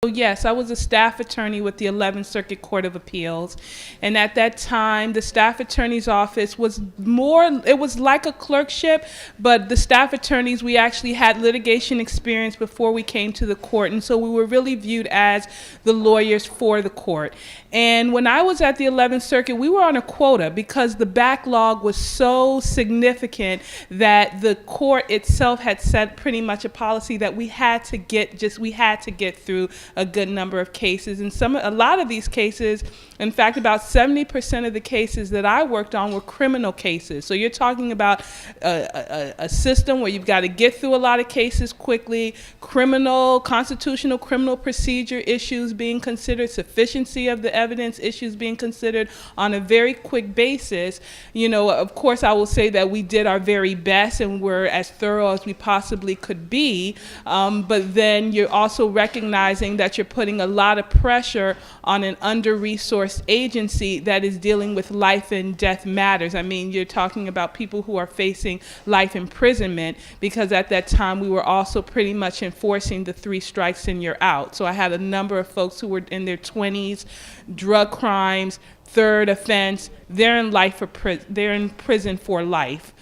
So yes, I was a staff attorney with the 11th Circuit Court of Appeals. And at that time, the staff attorney's office was it was like a clerkship, but the staff attorneys, we actually had litigation experience before we came to the court. And so we were really viewed as the lawyers for the court. And when I was at the 11th Circuit, we were on a quota because the backlog was so significant that the court itself had set pretty much a policy that we had to get through a good number of cases. And a lot of these cases, in fact, about 70% of the cases that I worked on were criminal cases. So you're talking about a system where you've got to get through a lot of cases quickly, constitutional criminal procedure issues being considered, sufficiency of the evidence issues being considered on a very quick basis. You know, of course, I will say that we did our very best and were as thorough as we possibly could be, but then you're also recognizing that you're putting a lot of pressure on an under-resourced agency that is dealing with life and death matters. I mean, you're talking about people who are facing life imprisonment because at that time we were also pretty much enforcing the 3 strikes and you're out. So I had a number of folks who were in their 20s, drug crimes, third offense, they're in prison for life.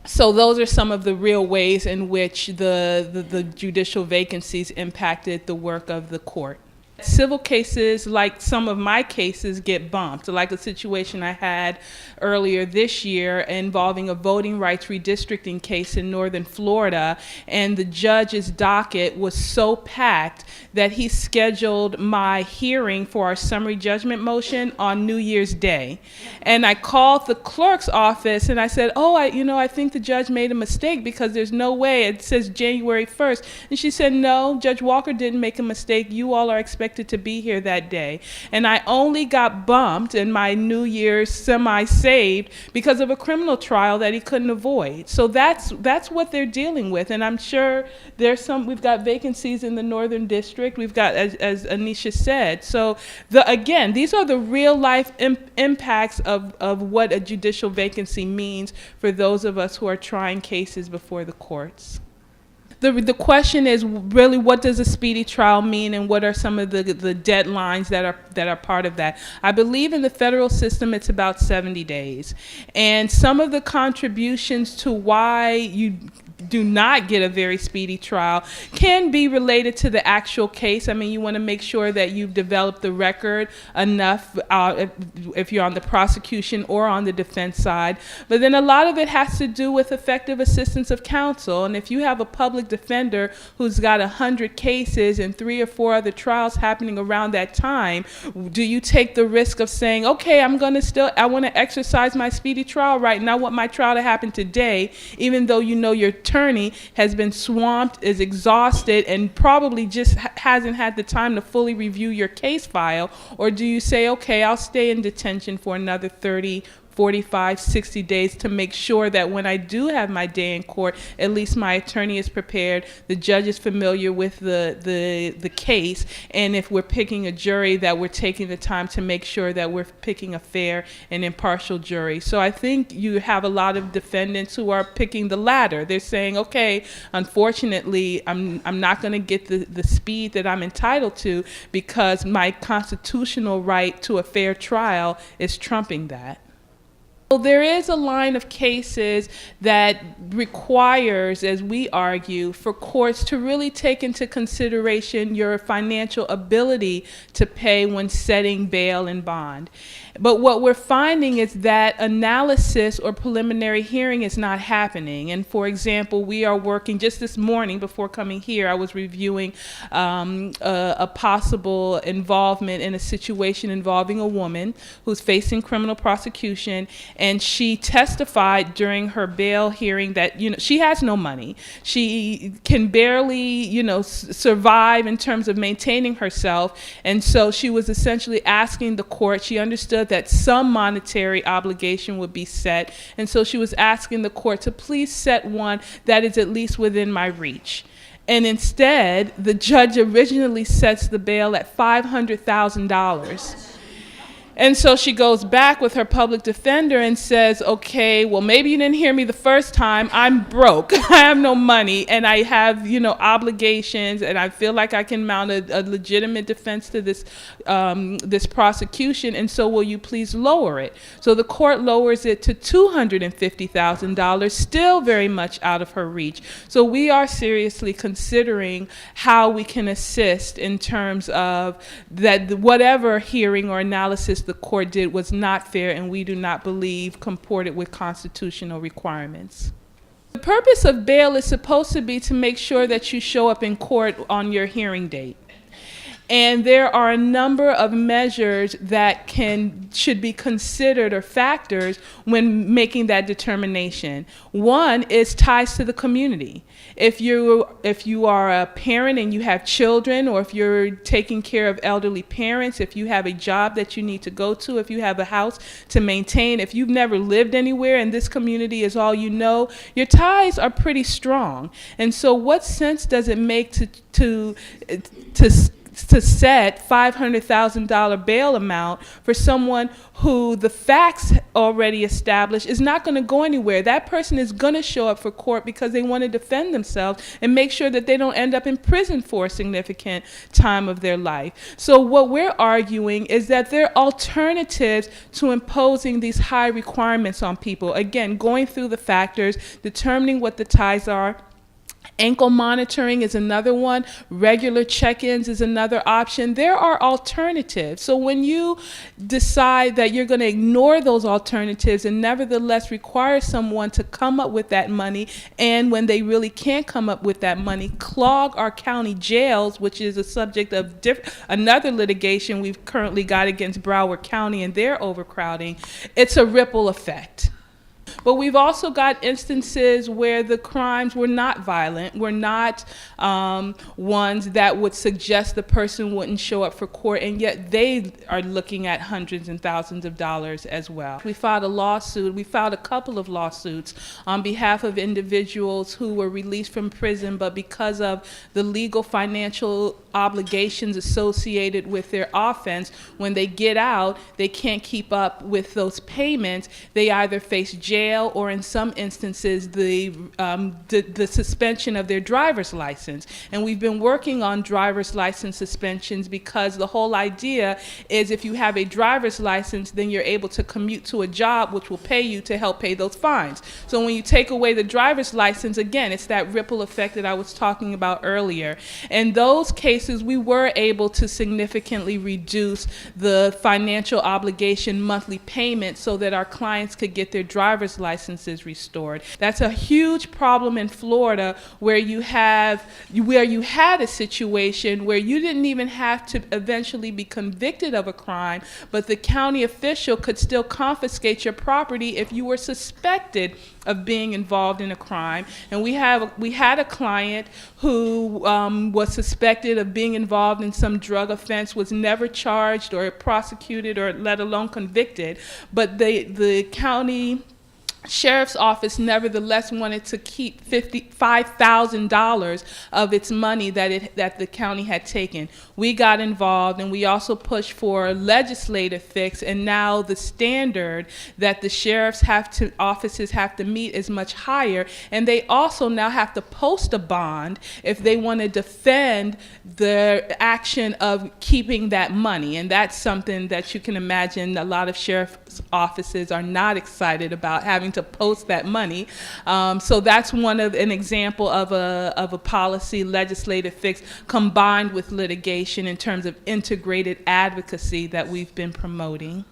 So those are some of the real ways in which the judicial vacancies impacted the work of the court. Civil cases, like some of my cases, get bumped, like a situation I had earlier this year involving a voting rights redistricting case in northern Florida, and the judge's docket was so packed that he scheduled my hearing for our summary judgment motion on New Year's Day. And I called the clerk's office and I said, I think the judge made a mistake because there's no way, it says January 1st. And she said, no, Judge Walker didn't make a mistake. You all are expected to be here that day. And I only got bumped and my New Year's semi-saved because of a criminal trial that he couldn't avoid. So that's what they're dealing with. And I'm sure we've got vacancies in the Northern District. We've got, as Anisha said. So again, these are the real life impacts of what a judicial vacancy means for those of us who are trying cases before the courts. The question is really, what does a speedy trial mean, and what are some of the deadlines that are part of that? I believe in the federal system it's about 70 days. And some of the contributions to why you do not get a very speedy trial can be related to the actual case. I mean, you want to make sure that you've developed the record enough if you're on the prosecution or on the defense side. But then a lot of it has to do with effective assistance of counsel. And if you have a public defender who's got 100 cases and 3 or 4 other trials happening around that time, do you take the risk of saying, okay, I want to exercise my speedy trial right now, I want my trial to happen today, even though you know your attorney has been swamped, is exhausted, and probably just hasn't had the time to fully review your case file? Or do you say, okay, I'll stay in detention for another 30, 45, 60 days to make sure that when I do have my day in court, at least my attorney is prepared, the judge is familiar with the case, and if we're picking a jury, that we're taking the time to make sure that we're picking a fair and impartial jury. So I think you have a lot of defendants who are picking the latter. They're saying, okay, unfortunately, I'm not going to get the speed that I'm entitled to because my constitutional right to a fair trial is trumping that. There is a line of cases that requires, as we argue, for courts to really take into consideration your financial ability to pay when setting bail and bond. But what we're finding is that analysis or preliminary hearing is not happening. And for example, we are working, just this morning before coming here, I was reviewing a possible involvement in a situation involving a woman who's facing criminal prosecution. And she testified during her bail hearing that, she has no money. She can barely, survive in terms of maintaining herself. And so she was essentially asking the court, she understood that some monetary obligation would be set. And so she was asking the court to please set one that is at least within my reach. And instead, the judge originally sets the bail at $500,000. And so she goes back with her public defender and says, okay, well, maybe you didn't hear me the first time. I'm broke. I have no money, and I have, obligations, and I feel like I can mount a legitimate defense to this prosecution, and so will you please lower it? So the court lowers it to $250,000, still very much out of her reach. So we are seriously considering how we can assist in terms of that whatever hearing or analysis the court did was not fair, and we do not believe comported with constitutional requirements. The purpose of bail is supposed to be to make sure that you show up in court on your hearing date. And there are a number of measures that should be considered, or factors, when making that determination. One is ties to the community. If you are a parent and you have children, or if you're taking care of elderly parents, if you have a job that you need to go to, if you have a house to maintain, if you've never lived anywhere and this community is all you know, your ties are pretty strong. And so what sense does it make to set $500,000 bail amount for someone who the facts already established is not going to go anywhere? That person is going to show up for court because they want to defend themselves and make sure that they don't end up in prison for a significant time of their life. So what we're arguing is that there are alternatives to imposing these high requirements on people. Again, going through the factors, determining what the ties are. Ankle monitoring is another one. Regular check-ins is another option. There are alternatives. So when you decide that you're going to ignore those alternatives and nevertheless require someone to come up with that money, and when they really can't come up with that money, clog our county jails, which is a subject of another litigation we've currently got against Broward County and their overcrowding, it's a ripple effect. But we've also got instances where the crimes were not violent, were not ones that would suggest the person wouldn't show up for court, and yet they are looking at hundreds and thousands of dollars as well. We filed a couple of lawsuits on behalf of individuals who were released from prison, but because of the legal financial obligations associated with their offense, when they get out, they can't keep up with those payments. They either face jail, or in some instances the suspension of their driver's license. And we've been working on driver's license suspensions because the whole idea is if you have a driver's license, then you're able to commute to a job which will pay you to help pay those fines. So when you take away the driver's license, again, it's that ripple effect that I was talking about earlier. In those cases, we were able to significantly reduce the financial obligation monthly payment so that our clients could get their driver's licenses restored. That's a huge problem in Florida, where you had a situation where you didn't even have to eventually be convicted of a crime, but the county official could still confiscate your property if you were suspected of being involved in a crime. And we had a client who was suspected of being involved in some drug offense, was never charged or prosecuted or let alone convicted, but the county Sheriff's Office nevertheless wanted to keep $55,000 of its money that the county had taken. We got involved, and we also pushed for a legislative fix, and now the standard that the sheriff's offices have to meet is much higher, and they also now have to post a bond if they want to defend the action of keeping that money. And that's something that you can imagine a lot of sheriff's offices are not excited about, having to post that money. So that's an example of a policy legislative fix combined with litigation in terms of integrated advocacy that we've been promoting.